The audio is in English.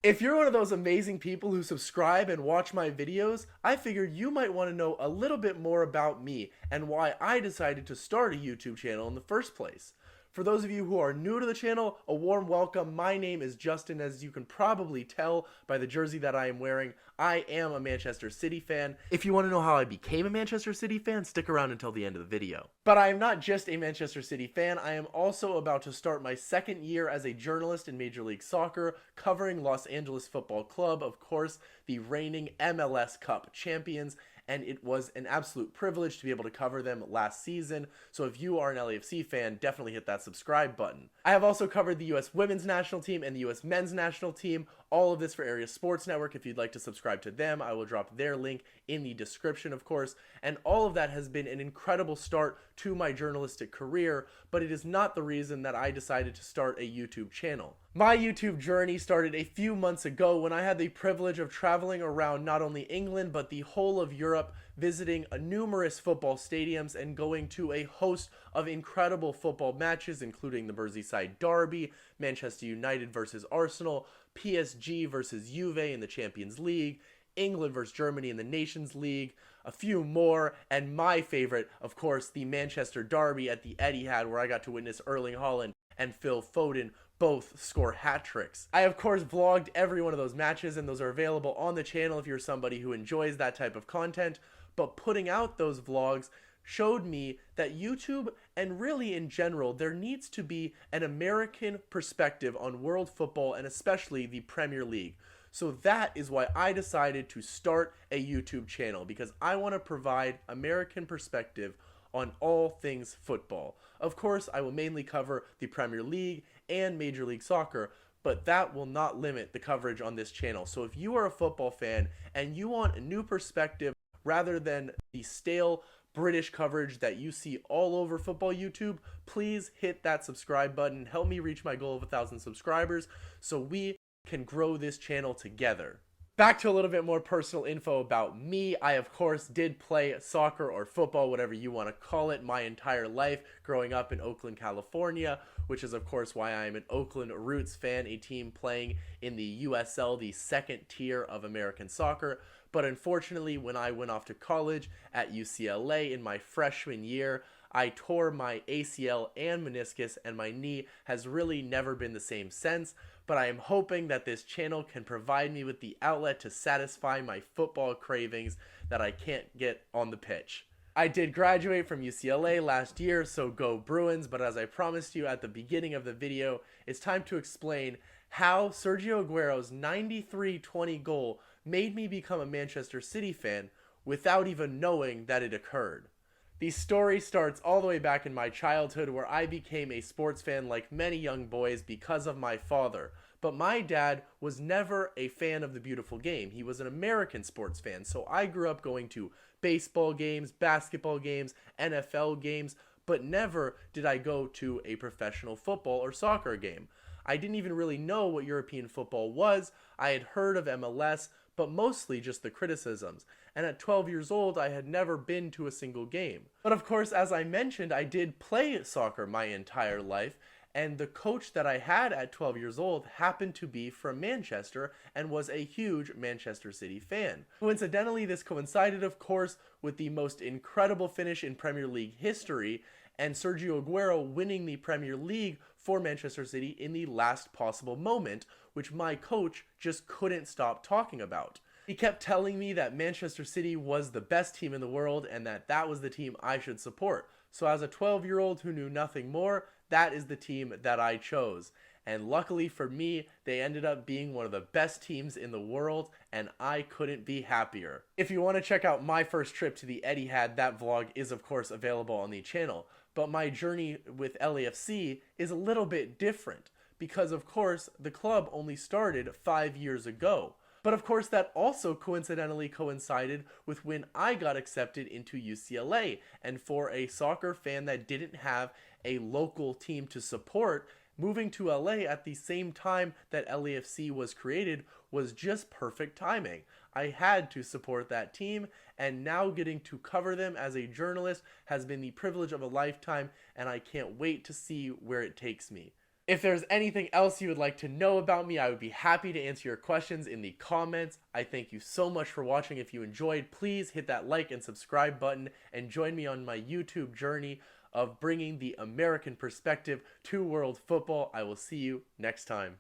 If you're one of those amazing people who subscribe and watch my videos, I figured you might want to know a little bit more about me and why I decided to start a YouTube channel in the first place. For those of you who are new to the channel, a warm welcome. My name is Justin. As you can probably tell by the jersey that I am wearing, I am a Manchester City fan. If you want to know how I became a Manchester City fan, stick around until the end of the video. But I am not just a Manchester City fan, I am also about to start my second year as a journalist in Major League Soccer, covering Los Angeles Football Club, of course, the reigning MLS Cup champions, and it was an absolute privilege to be able to cover them last season. So if you are an LAFC fan, definitely hit that subscribe button. I have also covered the US Women's National Team and the US Men's National Team, all of this for Area Sports Network. If you'd like to subscribe to them, I will drop their link in the description, of course. And all of that has been an incredible start to my journalistic career, but it is not the reason that I decided to start a YouTube channel. My YouTube journey started a few months ago when I had the privilege of traveling around not only England but the whole of Europe, visiting numerous football stadiums and going to a host of incredible football matches, including the Merseyside Derby, Manchester United versus Arsenal, PSG versus Juve in the Champions League, England versus Germany in the Nations League, a few more, and my favorite, of course, the Manchester Derby at the Etihad, where I got to witness Erling Haaland and Phil Foden both score hat tricks. I of course vlogged every one of those matches, and those are available on the channel if you're somebody who enjoys that type of content. But putting out those vlogs showed me that YouTube, and really in general, there needs to be an American perspective on world football and especially the Premier League. So that is why I decided to start a YouTube channel, because I want to provide American perspective on all things football. Of course, I will mainly cover the Premier League and Major League Soccer, but that will not limit the coverage on this channel. So if you are a football fan and you want a new perspective rather than the stale British coverage that you see all over football YouTube, please hit that subscribe button. Help me reach my goal of 1,000 subscribers so we can grow this channel together. Back to a little bit more personal info about me. I, of course, did play soccer or football, whatever you want to call it, my entire life growing up in Oakland, California, which is, of course, why I am an Oakland Roots fan, a team playing in the USL, the second tier of American soccer. But unfortunately, when I went off to college at UCLA in my freshman year, I tore my ACL and meniscus, and my knee has really never been the same since. But I am hoping that this channel can provide me with the outlet to satisfy my football cravings that I can't get on the pitch. I did graduate from UCLA last year, so go Bruins, but as I promised you at the beginning of the video, it's time to explain how Sergio Aguero's 93-20 goal made me become a Manchester City fan without even knowing that it occurred. The story starts all the way back in my childhood, where I became a sports fan like many young boys because of my father. But my dad was never a fan of the beautiful game. He was an American sports fan, so I grew up going to baseball games, basketball games, NFL games, but never did I go to a professional football or soccer game. I didn't even really know what European football was. I had heard of MLS, but mostly just the criticisms. And at 12 years old, I had never been to a single game. But of course, as I mentioned, I did play soccer my entire life, and the coach that I had at 12 years old happened to be from Manchester and was a huge Manchester City fan. Coincidentally, this coincided, of course, with the most incredible finish in Premier League history, and Sergio Aguero winning the Premier League for Manchester City in the last possible moment, which my coach just couldn't stop talking about. He kept telling me that Manchester City was the best team in the world and that that was the team I should support. So as a 12-year-old who knew nothing more, that is the team that I chose. And luckily for me, they ended up being one of the best teams in the world, and I couldn't be happier. If you want to check out my first trip to the Etihad, that vlog is of course available on the channel. But my journey with LAFC is a little bit different, because of course the club only started 5 years ago. But of course that also coincidentally coincided with when I got accepted into UCLA, and for a soccer fan that didn't have a local team to support, moving to LA at the same time that LAFC was created was just perfect timing. I had to support that team, and now getting to cover them as a journalist has been the privilege of a lifetime, and I can't wait to see where it takes me. If there's anything else you would like to know about me, I would be happy to answer your questions in the comments. I thank you so much for watching. If you enjoyed, please hit that like and subscribe button and join me on my YouTube journey of bringing the American perspective to world football. I will see you next time.